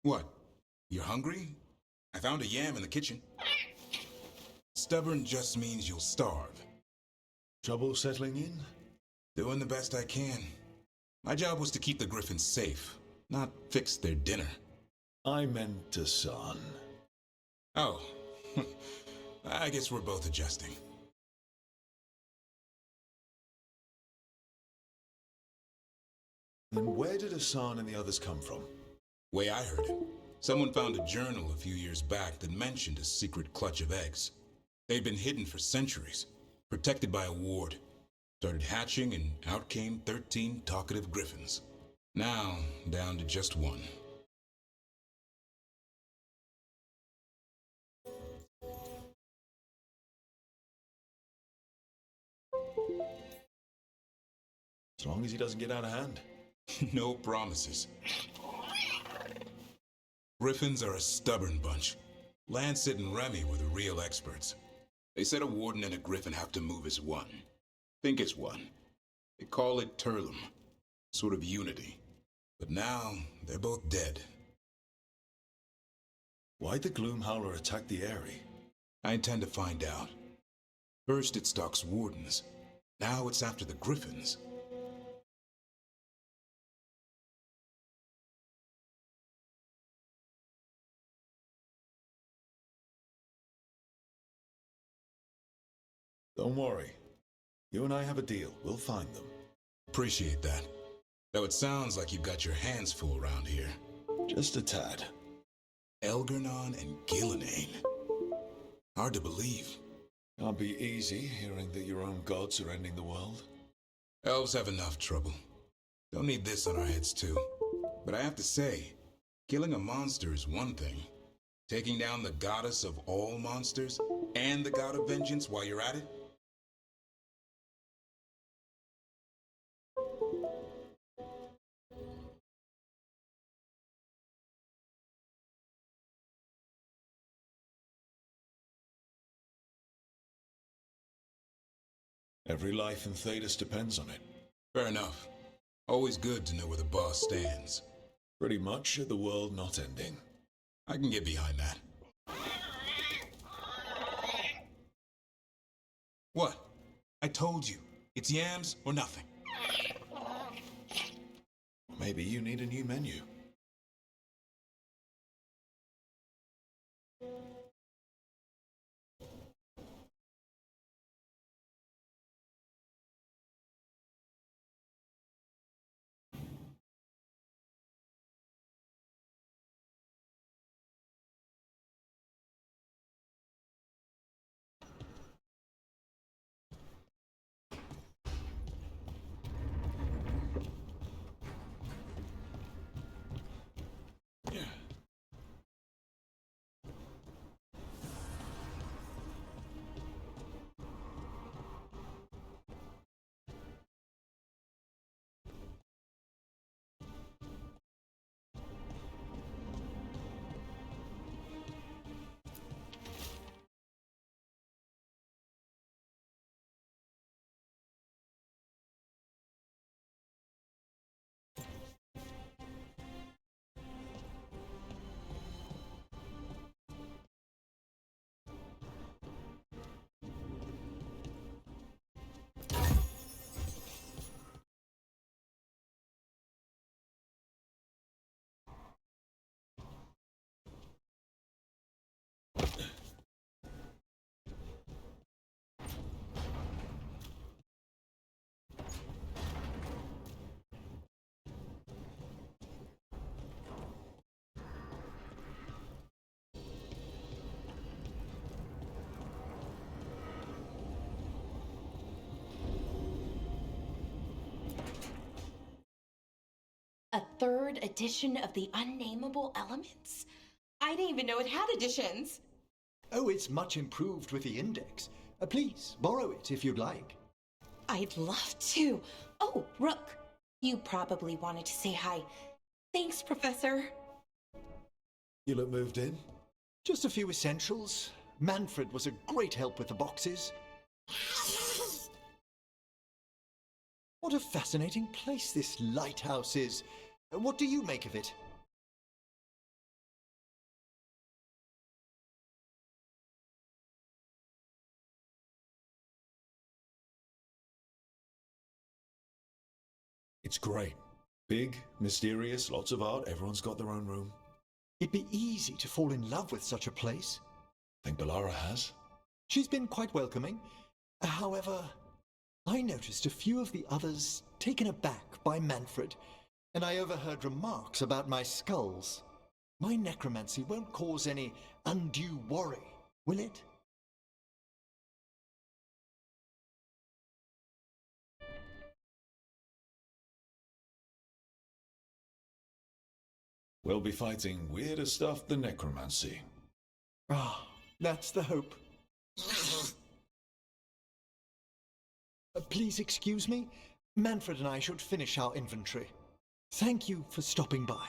What? You're hungry? I found a yam in the kitchen. Stubborn just means you'll starve. Trouble settling in? Doing the best I can. My job was to keep the Griffins safe, not fix their dinner. I meant to son. Oh, I guess we're both adjusting. Then where did Hassan and the others come from? Way I heard it, someone found a journal a few years back that mentioned a secret clutch of eggs. They'd been hidden for centuries, protected by a ward. Started hatching and out came 13 talkative griffins. Now, down to just one. As long as he doesn't get out of hand. No promises. Griffins are a stubborn bunch. Lancet and Remy were the real experts. They said a warden and a griffin have to move as one. Think as one. They call it Turlum. Sort of unity. But now, they're both dead. Why'd the Gloomhowler attack the Eyrie? I intend to find out. First it stalks wardens. Now it's after the griffins. Don't worry. You and I have a deal. We'll find them. Appreciate that. Though it sounds like you've got your hands full around here. Just a tad. Elgernon and Gillenane. Hard to believe. Can't be easy hearing that your own gods are ending the world. Elves have enough trouble. Don't need this on our heads too. But I have to say, killing a monster is one thing. Taking down the goddess of all monsters and the god of vengeance while you're at it? Every life in Thedas depends on it. Fair enough. Always good to know where the boss stands. Pretty much the world not ending. I can get behind that. What? I told you. It's yams or nothing. Maybe you need a new menu. A third edition of the Unnameable Elements? I didn't even know it had editions. Oh, it's much improved with the index. Please, borrow it if you'd like. I'd love to. Oh, Rook, you probably wanted to say hi. Thanks, Professor. You look moved in? Just a few essentials. Manfred was a great help with the boxes. What a fascinating place this lighthouse is. What do you make of it? It's great. Big, mysterious, lots of art, everyone's got their own room. It'd be easy to fall in love with such a place. Think Bellara has? She's been quite welcoming. However, I noticed a few of the others taken aback by Manfred, and I overheard remarks about my skulls. My necromancy won't cause any undue worry, will it? We'll be fighting weirder stuff than necromancy. Ah, that's the hope. Please excuse me. Manfred and I should finish our inventory. Thank you for stopping by.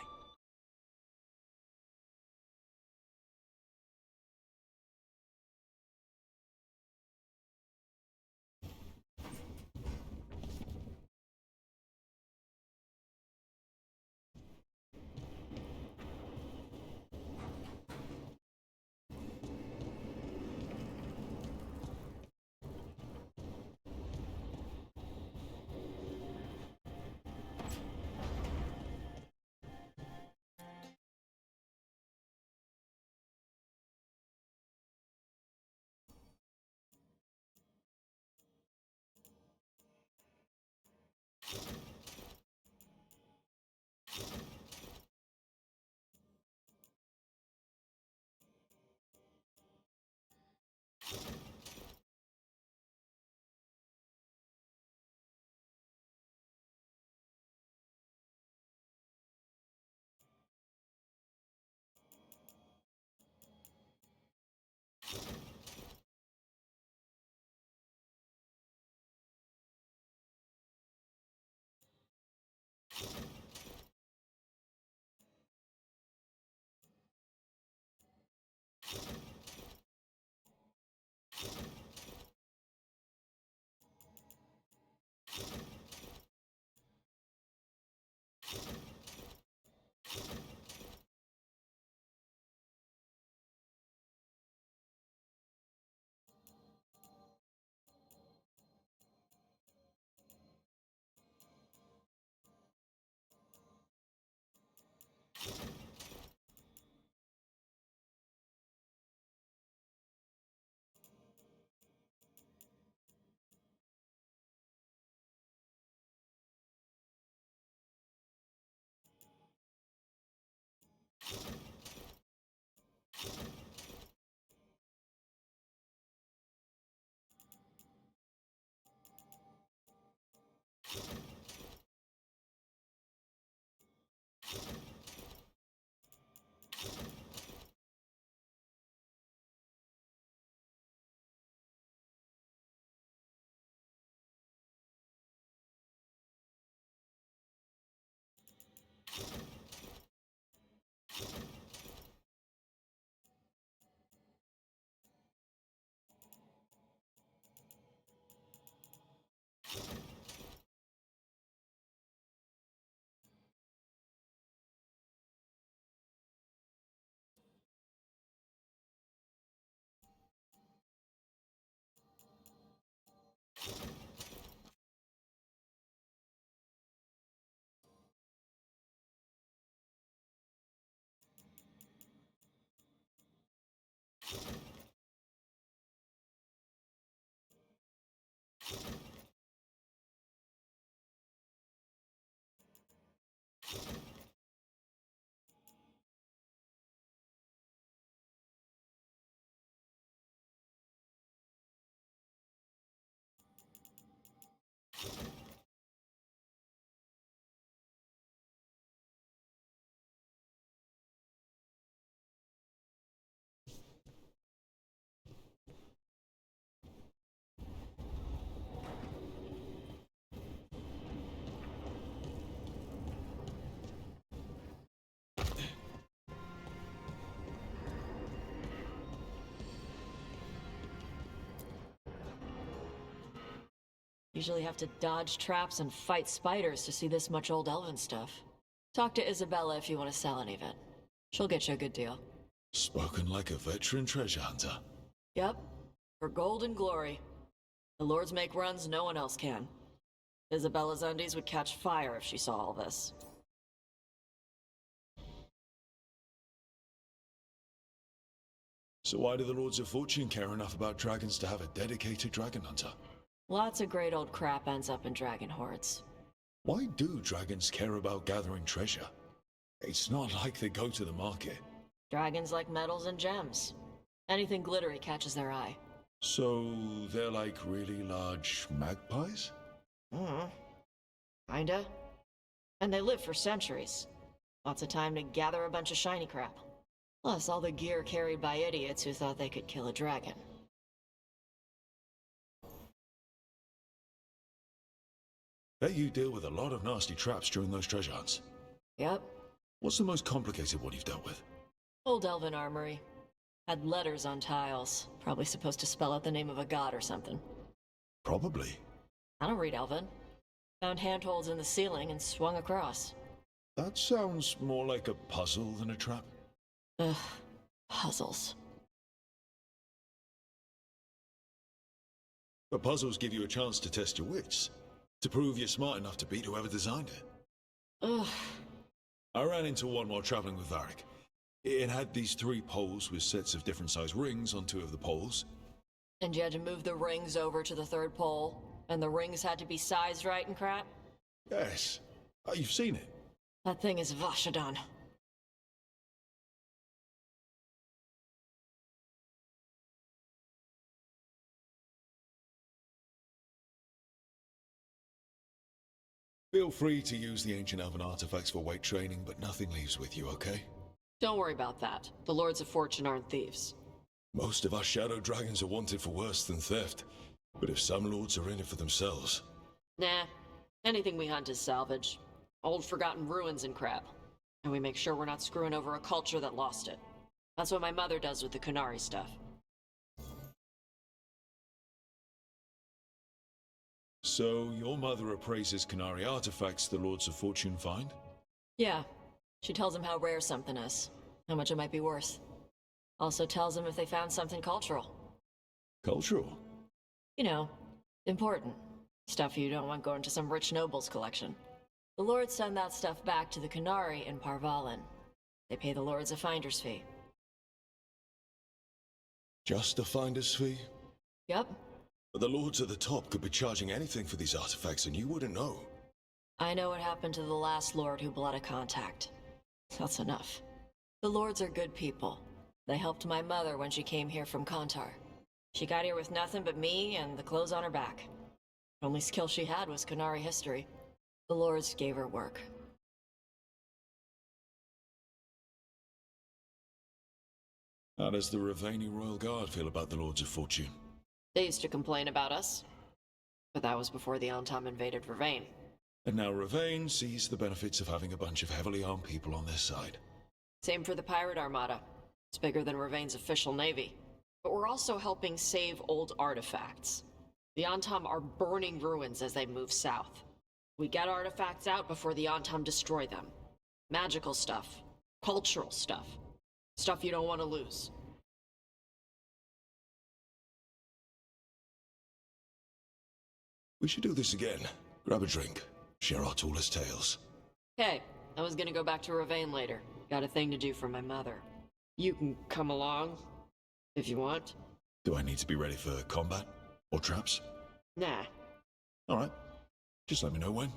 Usually have to dodge traps and fight spiders to see this much old elven stuff. Talk to Isabella if you want to sell any of it. She'll get you a good deal. Spoken like a veteran treasure hunter. Yep. For gold and glory. The lords make runs no one else can. Isabella's undies would catch fire if she saw all this. So why do the Lords of Fortune care enough about dragons to have a dedicated dragon hunter? Lots of great old crap ends up in dragon hordes. Why do dragons care about gathering treasure? It's not like they go to the market. Dragons like metals and gems. Anything glittery catches their eye. So they're like really large magpies? Kinda. And they live for centuries. Lots of time to gather a bunch of shiny crap. Plus all the gear carried by idiots who thought they could kill a dragon. Bet you deal with a lot of nasty traps during those treasure hunts. Yep. What's the most complicated one you've dealt with? Old elven armory. Had letters on tiles. Probably supposed to spell out the name of a god or something. Probably. I don't read elven. Found handholds in the ceiling and swung across. That sounds more like a puzzle than a trap. Ugh. Puzzles. But puzzles give you a chance to test your wits. To prove you're smart enough to beat whoever designed it. Ugh. I ran into one while traveling with Varric. It had these 3 poles with sets of different size rings on 2 of the poles. And you had to move the rings over to the 3rd pole, and the rings had to be sized right and crap? Yes. Oh, you've seen it. That thing is Vashadon. Feel free to use the ancient elven artifacts for weight training, but nothing leaves with you, okay? Don't worry about that. The Lords of Fortune aren't thieves. Most of us shadow dragons are wanted for worse than theft. But if some lords are in it for themselves... Nah. Anything we hunt is salvage. Old forgotten ruins and crap. And we make sure we're not screwing over a culture that lost it. That's what my mother does with the Kunari stuff. So, your mother appraises Kunari artifacts the Lords of Fortune find? Yeah. She tells them how rare something is. How much it might be worth. Also tells them if they found something cultural. Cultural? You know, important. Stuff you don't want going to some rich noble's collection. The lords send that stuff back to the Kunari in Parvalin. They pay the lords a finder's fee. Just a finder's fee? Yep. But the lords at the top could be charging anything for these artifacts and you wouldn't know. I know what happened to the last lord who bled a contact. That's enough. The lords are good people. They helped my mother when she came here from Kontar. She got here with nothing but me and the clothes on her back. The only skill she had was Kunari history. The lords gave her work. How does the Ravani Royal Guard feel about the Lords of Fortune? They used to complain about us. But that was before the Antam invaded Ravane. And now Ravane sees the benefits of having a bunch of heavily armed people on their side. Same for the Pirate Armada. It's bigger than Ravane's official navy. But we're also helping save old artifacts. The Antam are burning ruins as they move south. We get artifacts out before the Antam destroy them. Magical stuff. Cultural stuff. Stuff you don't want to lose. We should do this again. Grab a drink. Share our tallest tales. Hey, I was gonna go back to Ravane later. Got a thing to do for my mother. You can come along, if you want. Do I need to be ready for combat? Or traps? Nah. Alright. Just let me know when.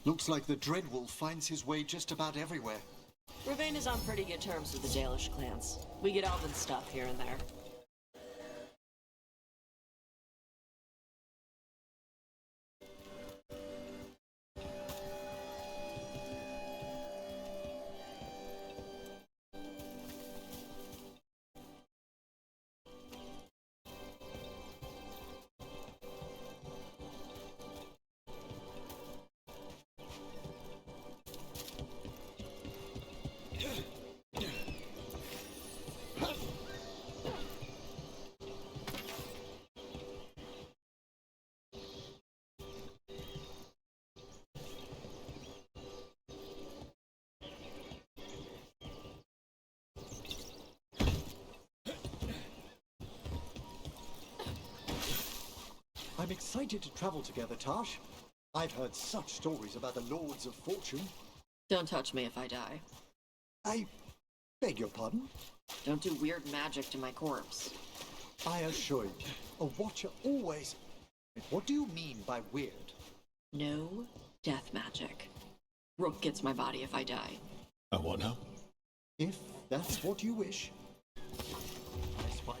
Looks like the Dreadwolf finds his way just about everywhere. Ravane is on pretty good terms with the Dalish clans. We get elven stuff here and there. I'm excited to travel together, Tash. I've heard such stories about the Lords of Fortune. Don't touch me if I die. I beg your pardon? Don't do weird magic to my corpse. I assure you, a watcher always... What do you mean by weird? No death magic. Rook gets my body if I die. And what now? If that's what you wish. I spy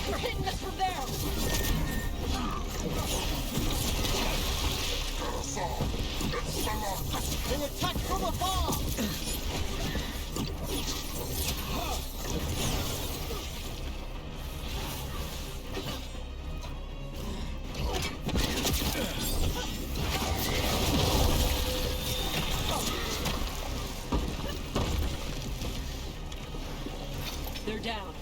You're hitting us from there! They attack from afar! They're down.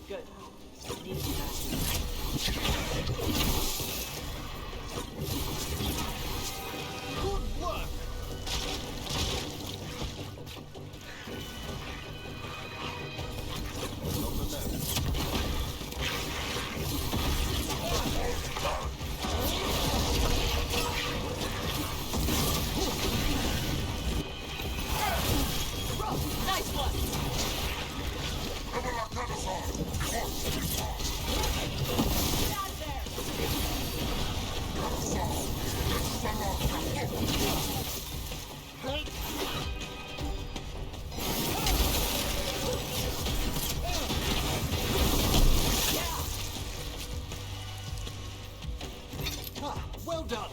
Good. Need to do that. Good work! Bro, nice one! Get out of there! Ah, well done!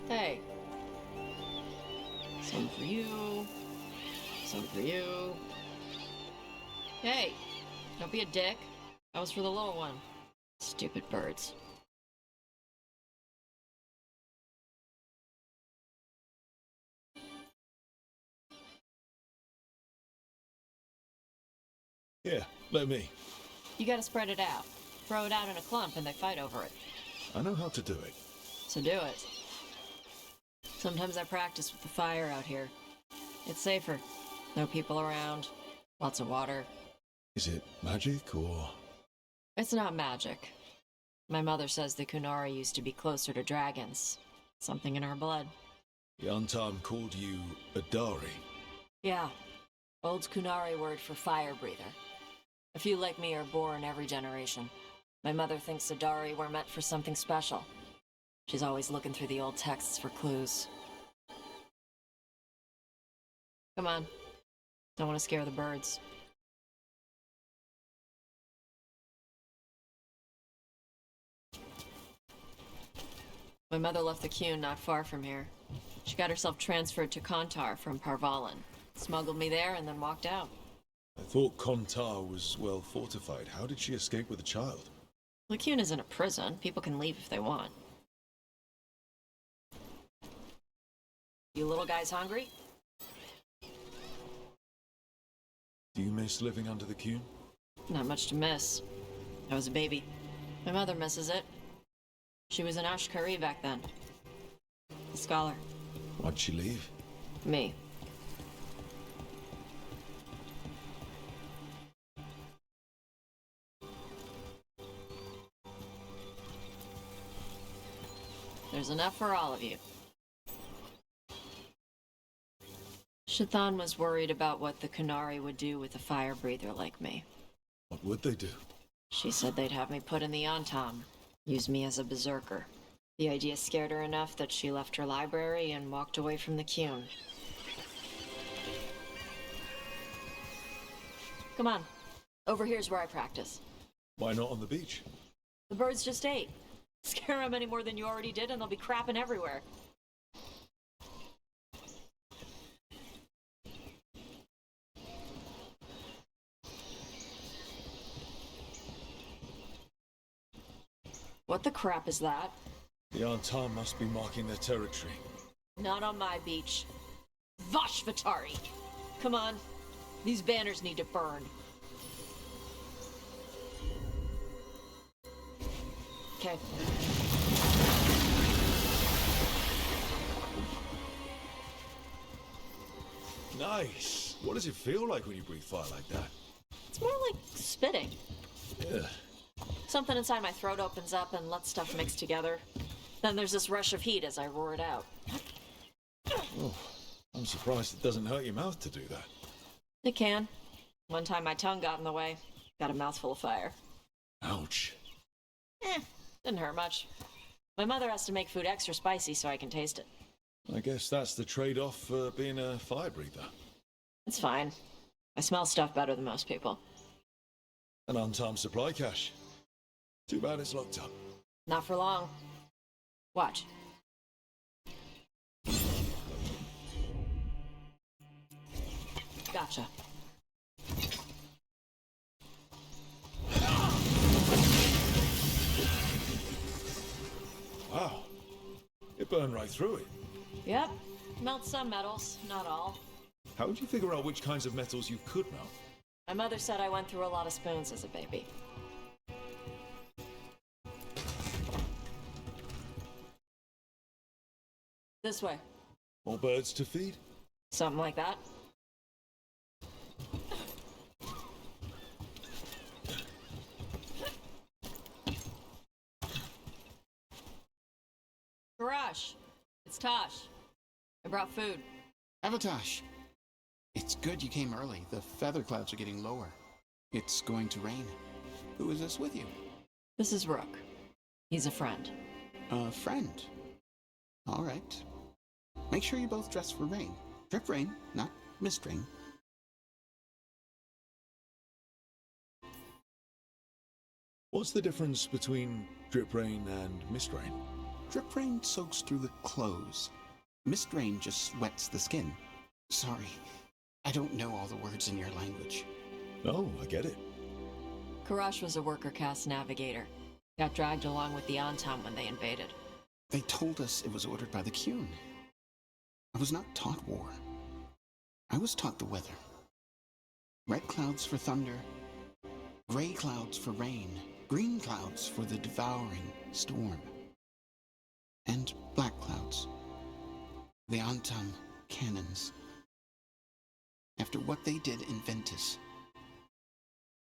Hey. Some for you. Some for you. Hey, don't be a dick. That was for the little one. Stupid birds. Here, let me. You gotta spread it out. Throw it out in a clump and they fight over it. I know how to do it. So do it. Sometimes I practice with the fire out here. It's safer. No people around. Lots of water. Is it magic or... It's not magic. My mother says the Kunari used to be closer to dragons. Something in our blood. Yantam called you a Dari? Yeah. Old Kunari word for fire breather. A few like me are born every generation. My mother thinks Adari were meant for something special. She's always looking through the old texts for clues. Come on. Don't want to scare the birds. My mother left the Qun not far from here. She got herself transferred to Kontar from Parvalan. Smuggled me there and then walked out. I thought Kontar was well fortified. How did she escape with a child? The Qun isn't a prison. People can leave if they want. You little guys hungry? Do you miss living under the Qun? Not much to miss. I was a baby. My mother misses it. She was an Ashkari back then. A scholar. Why'd she leave? Me. There's enough for all of you. Shathan was worried about what the Kunari would do with a fire breather like me. What would they do? She said they'd have me put in the Antam, use me as a berserker. The idea scared her enough that she left her library and walked away from the Qun. Come on. Over here's where I practice. Why not on the beach? The birds just ate. Scare them any more than you already did and they'll be crapping everywhere. What the crap is that? The Antam must be marking their territory. Not on my beach. Vashvatari! Come on. These banners need to burn. Okay. Nice! What does it feel like when you breathe fire like that? It's more like spitting. Yeah. Something inside my throat opens up and lets stuff mix together. Then there's this rush of heat as I roar it out. Oh, I'm surprised it doesn't hurt your mouth to do that. It can. One time my tongue got in the way. Got a mouthful of fire. Ouch. Didn't hurt much. My mother has to make food extra spicy so I can taste it. I guess that's the trade-off for being a fire breather. It's fine. I smell stuff better than most people. An untimed supply cache. Too bad it's locked up. Not for long. Watch. Gotcha. Wow. It burned right through it. Yep. Melts some metals, not all. How would you figure out which kinds of metals you could melt? My mother said I went through a lot of spoons as a baby. This way. More birds to feed? Something like that. Garage. It's Tash. I brought food. Avatash, it's good you came early. The feather clouds are getting lower. It's going to rain. Who is this with you? This is Rook. He's a friend. A friend. All right. Make sure you both dress for rain. Drip rain, not mist rain. What's the difference between drip rain and mist rain? Drip rain soaks through the clothes. Mist rain just wets the skin. Sorry, I don't know all the words in your language. Oh, I get it. Karash was a worker caste navigator. Got dragged along with the Antam when they invaded. They told us it was ordered by the Qun. I was not taught war. I was taught the weather. Red clouds for thunder, gray clouds for rain, green clouds for the devouring storm, and black clouds, the Antam cannons. After what they did in Ventus,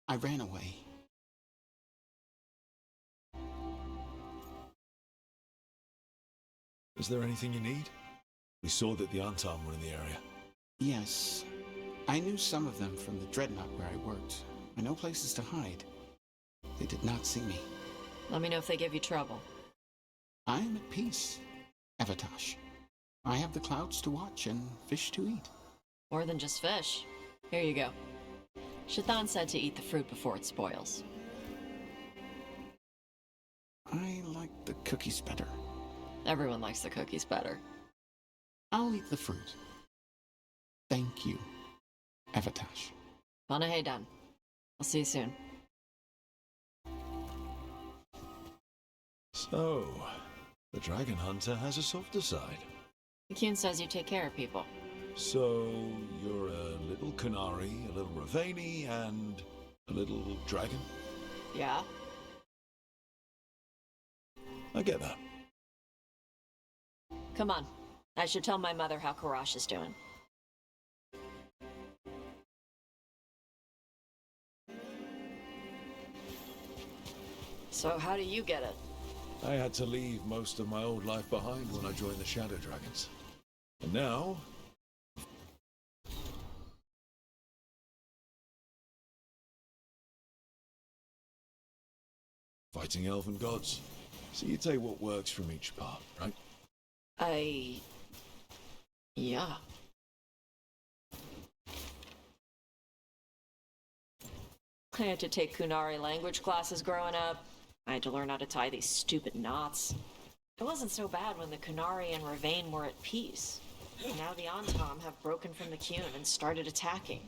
I ran away. Is there anything you need? We saw that the Antam were in the area. Yes, I knew some of them from the dreadnought where I worked. I know places to hide. They did not see me. Let me know if they give you trouble. I am at peace, Evatash. I have the clouds to watch and fish to eat. More than just fish. Here you go. Shathan said to eat the fruit before it spoils. I like the cookies better. Everyone likes the cookies better. I'll eat the fruit. Thank you, Evatash. Panahedan. I'll see you soon. So, the Dragon Hunter has a softer side. The Qun says you take care of people. So, you're a little Canary, a little Ravani, and a little dragon? Yeah? I get that. Come on. I should tell my mother how Karash is doing. So how do you get it? I had to leave most of my old life behind when I joined the Shadow Dragons. And now... fighting elven gods. So you take what works from each part, right? Yeah. I had to take Kunari language classes growing up. I had to learn how to tie these stupid knots. It wasn't so bad when the Kunari and Ravane were at peace. Now the Antam have broken from the Qun and started attacking.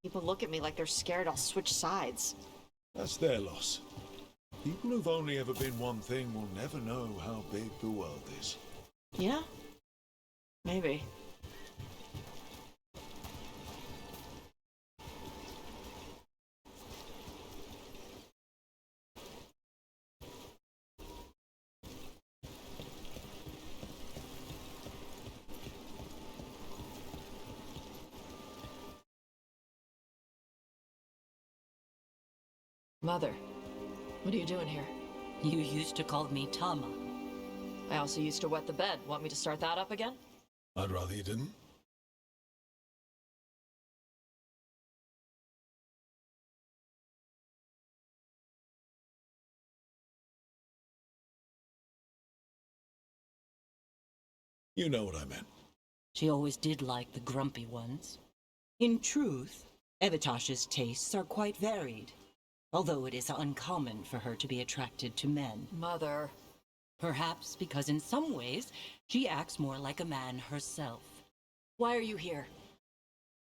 People look at me like they're scared I'll switch sides. That's their loss. People who've only ever been one thing will never know how big the world is. Yeah? Maybe. Mother, what are you doing here? You used to call me Tama. I also used to wet the bed. Want me to start that up again? I'd rather you didn't. You know what I meant. She always did like the grumpy ones. In truth, Evitash's tastes are quite varied, although it is uncommon for her to be attracted to men. Mother. Perhaps because in some ways, she acts more like a man herself. Why are you here?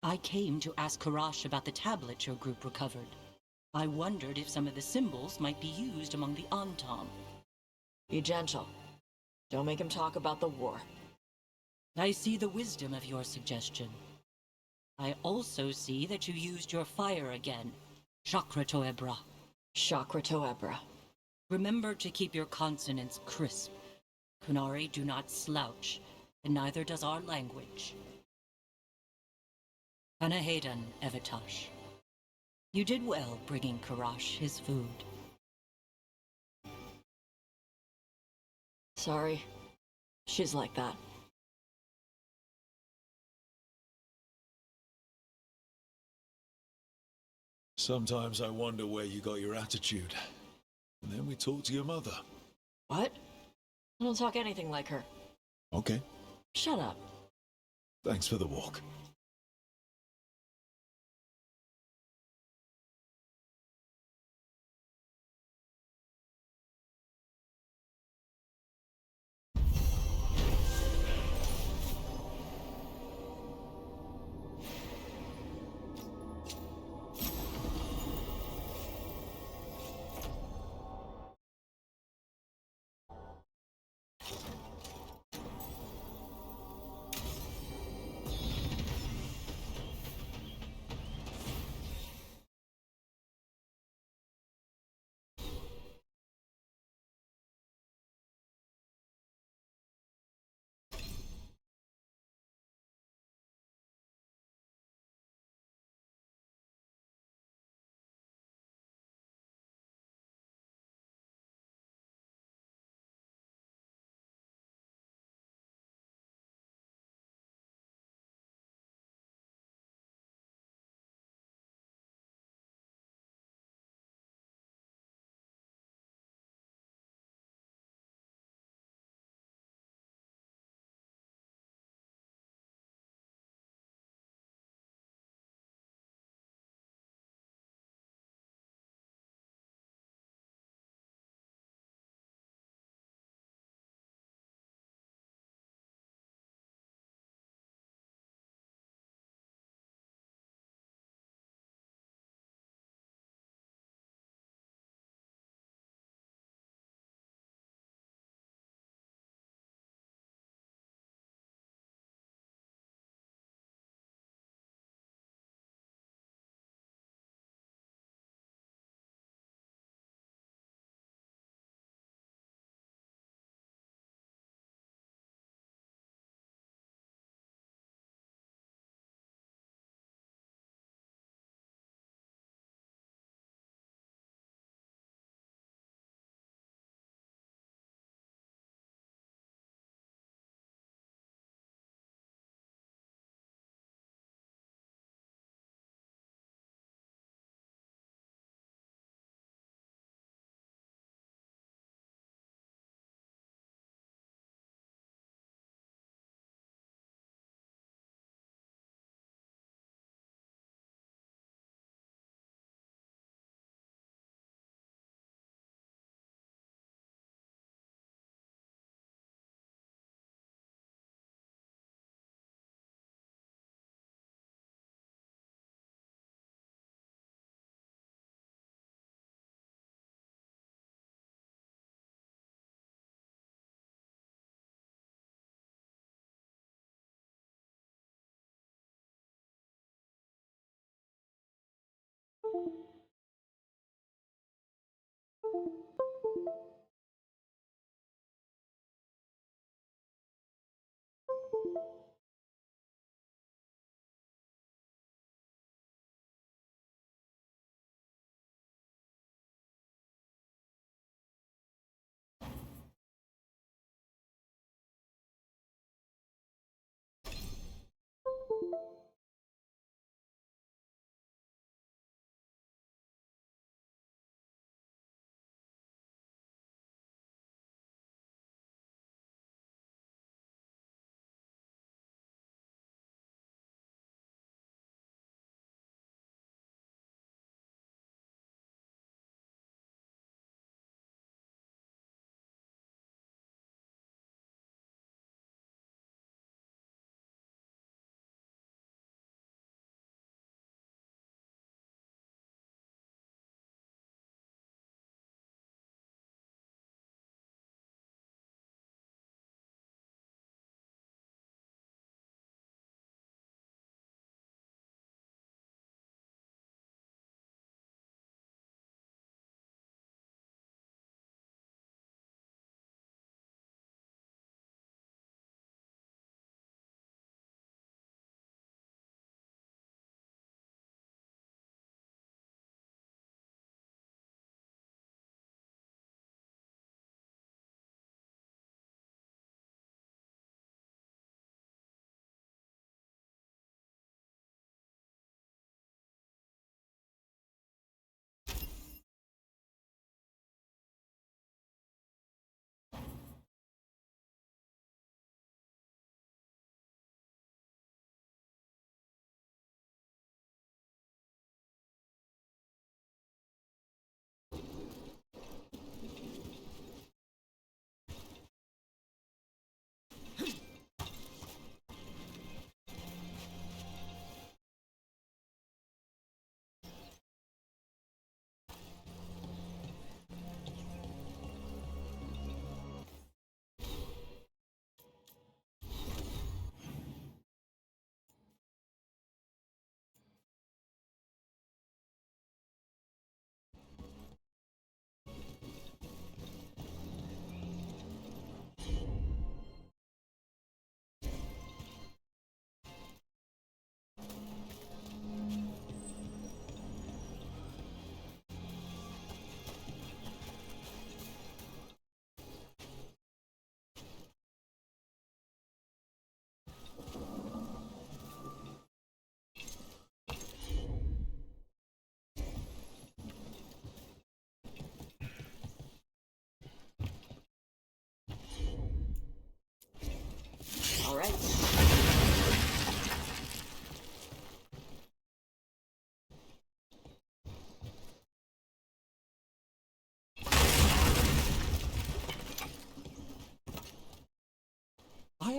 I came to ask Karash about the tablet your group recovered. I wondered if some of the symbols might be used among the Antam. Be gentle. Don't make him talk about the war. I see the wisdom of your suggestion. I also see that you used your fire again, Chakra Toebra. Chakra Toebra. Remember to keep your consonants crisp. Kunari do not slouch, and neither does our language. Panahedan, Evitash. You did well bringing Karash his food. Sorry. She's like that. Sometimes I wonder where you got your attitude. And then we talk to your mother. What? I don't talk anything like her. Okay. Shut up. Thanks for the walk.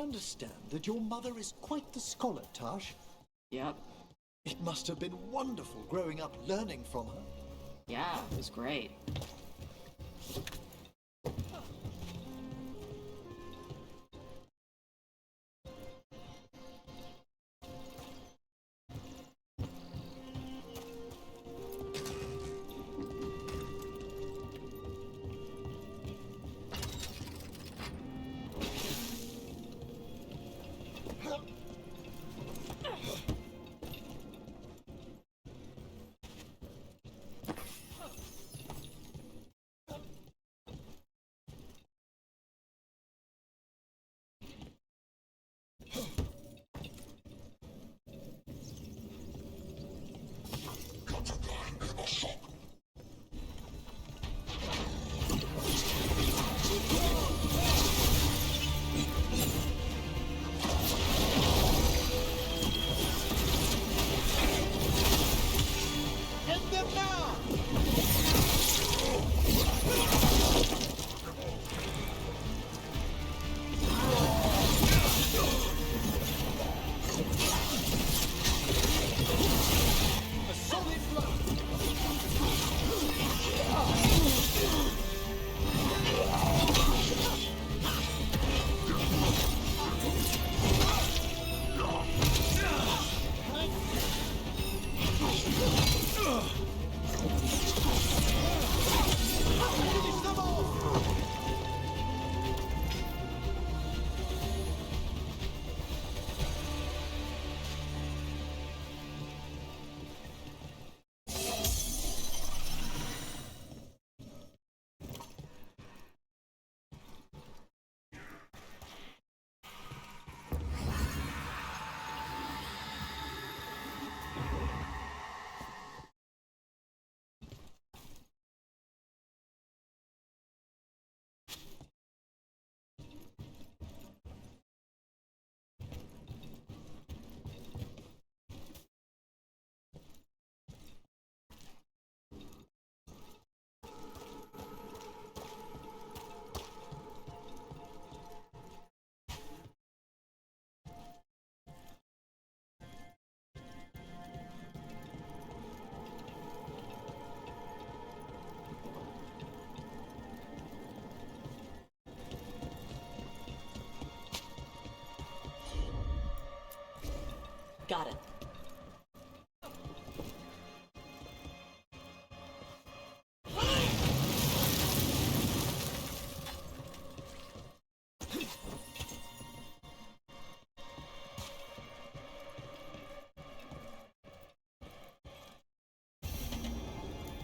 understand that your mother is quite the scholar, Tash. Yep. It must have been wonderful growing up learning from her. Yeah, it was great. Got it.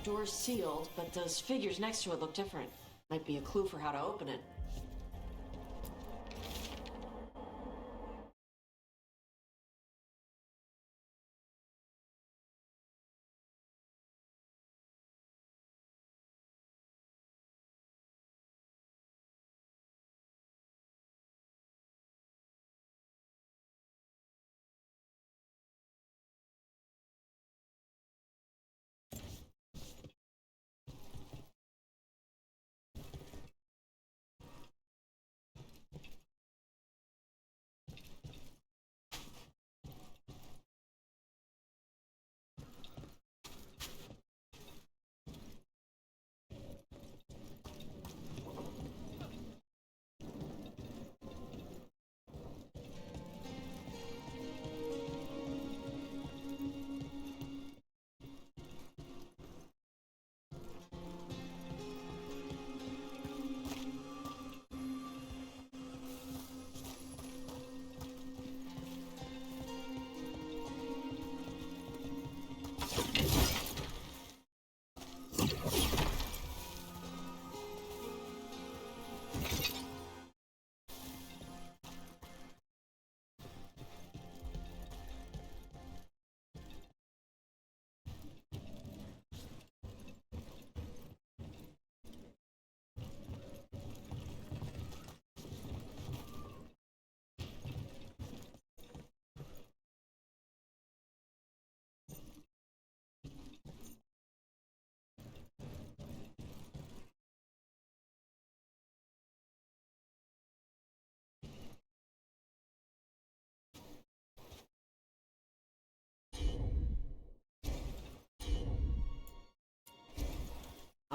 Door's sealed, but those figures next to it look different. Might be a clue for how to open it.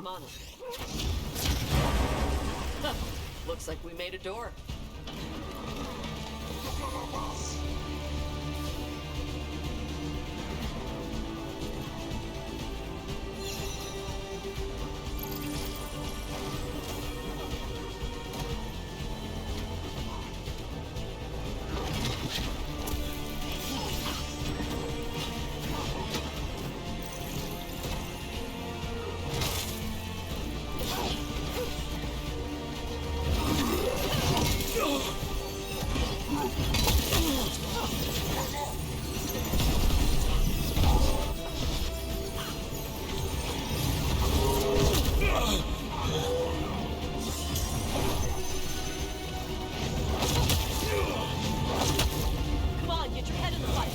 I'm on it. Looks like we made a door. Come on, get your head in the fight.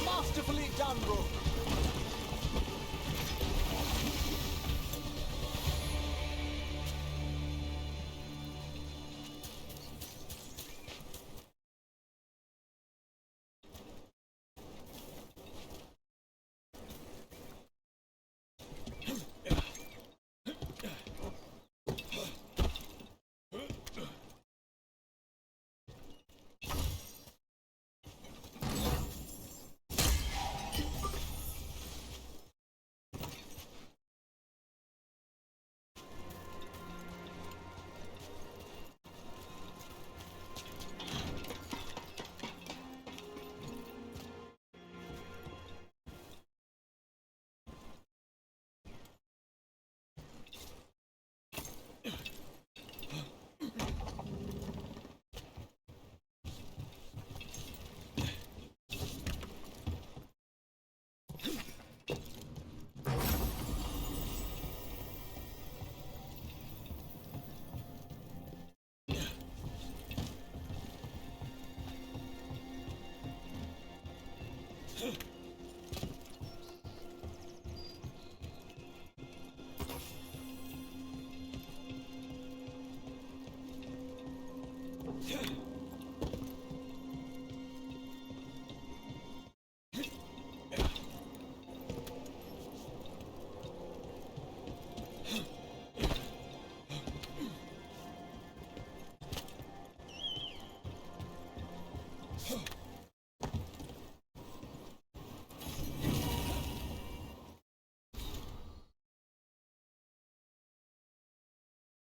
Masterfully done, bro.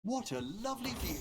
What a lovely view.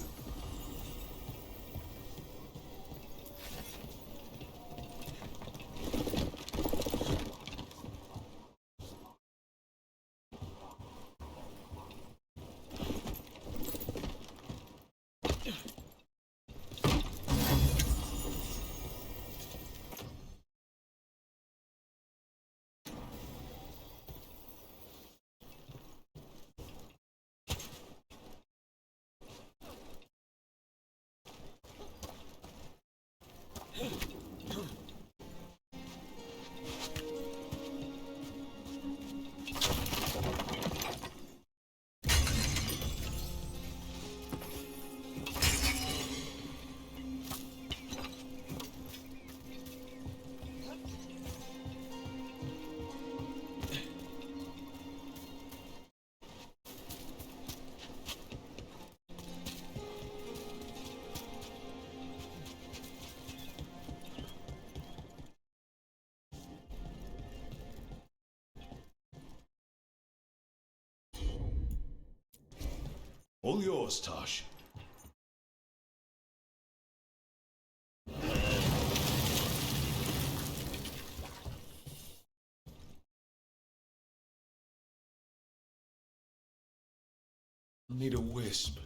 All yours, Tash. I need a wisp.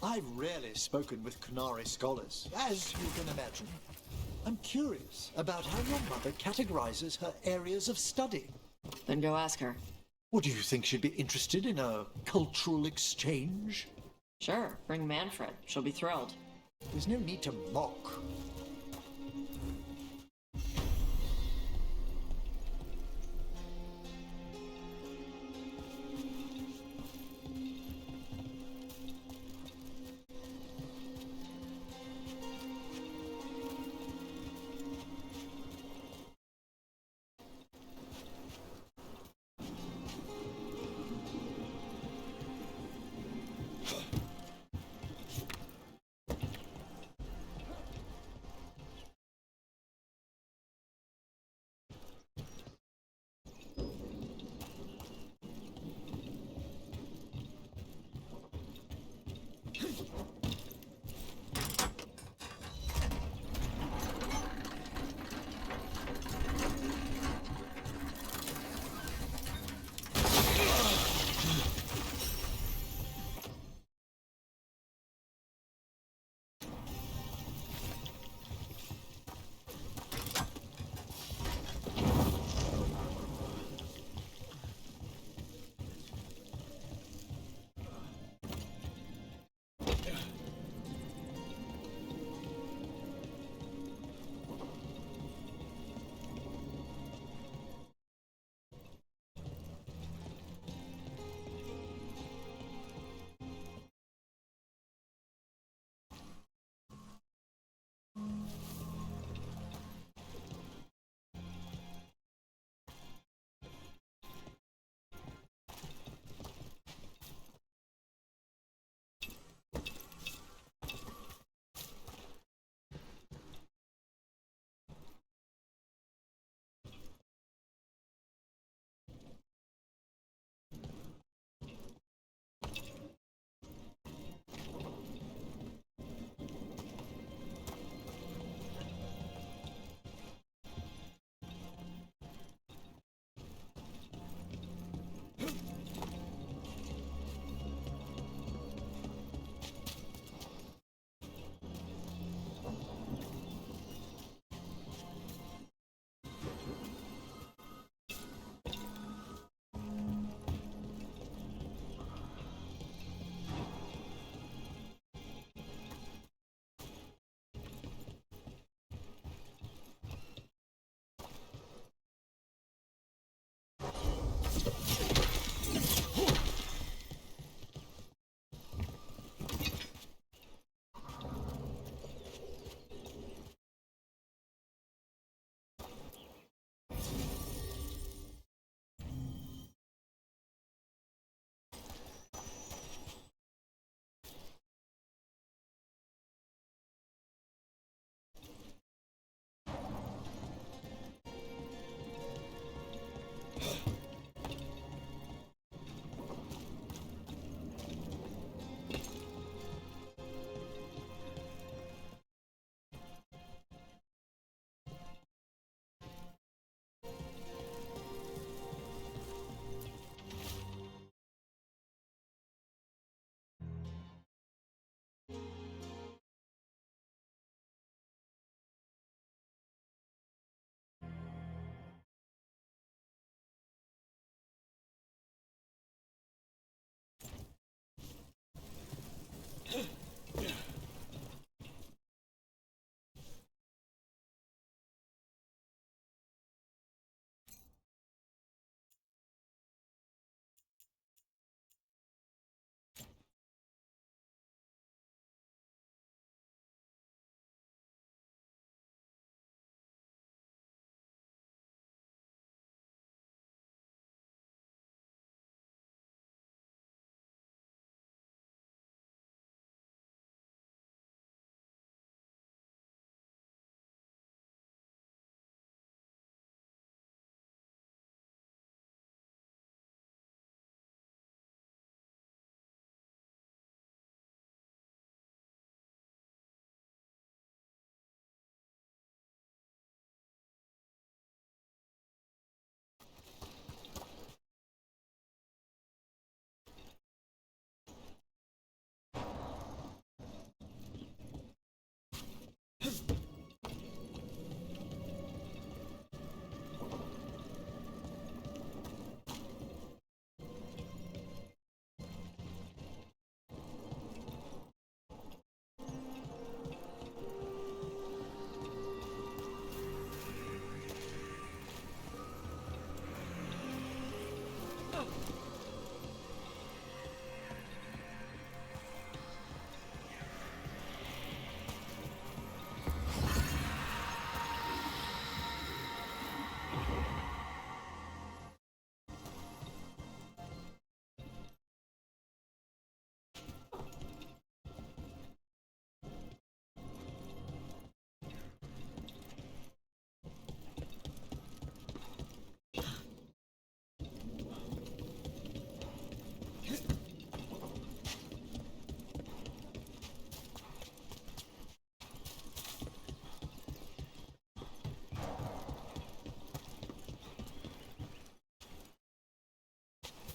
I've rarely spoken with Qunari scholars, as you can imagine. I'm curious about how your mother categorizes her areas of study. Then go ask her. Or do you think she'd be interested in a cultural exchange? Sure, bring Manfred. She'll be thrilled. There's no need to mock.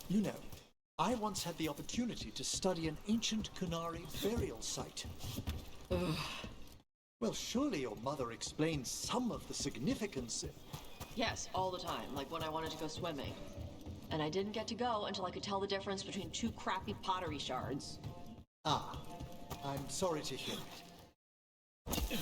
You know, I once had the opportunity to study an ancient Kunari burial site. Well, surely your mother explained some of the significance. Yes, all the time, like when I wanted to go swimming. And I didn't get to go until I could tell the difference between two crappy pottery shards. Ah, I'm sorry to hear it.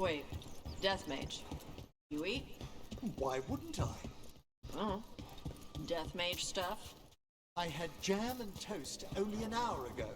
Wait, Death Mage. You eat? Why wouldn't I? Oh. Death Mage stuff? I had jam and toast only an hour ago.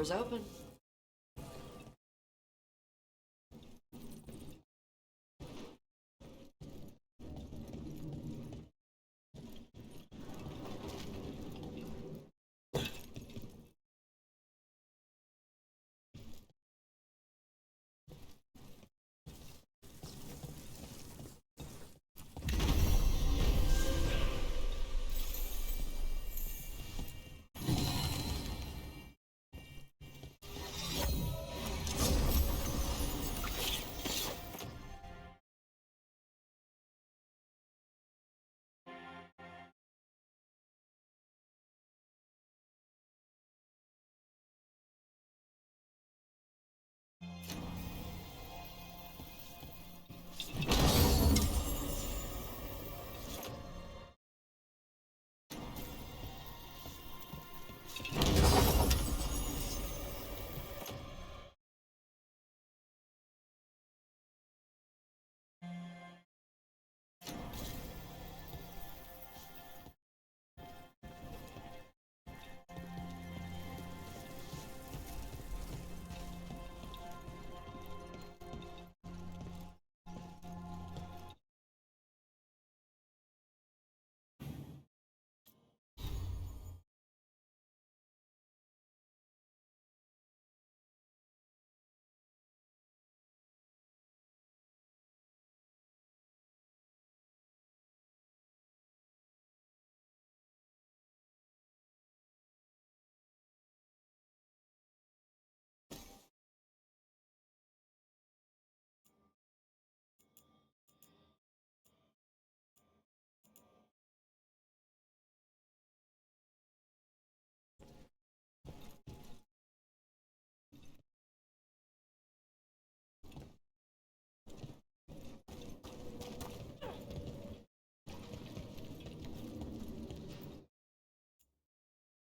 Door's open.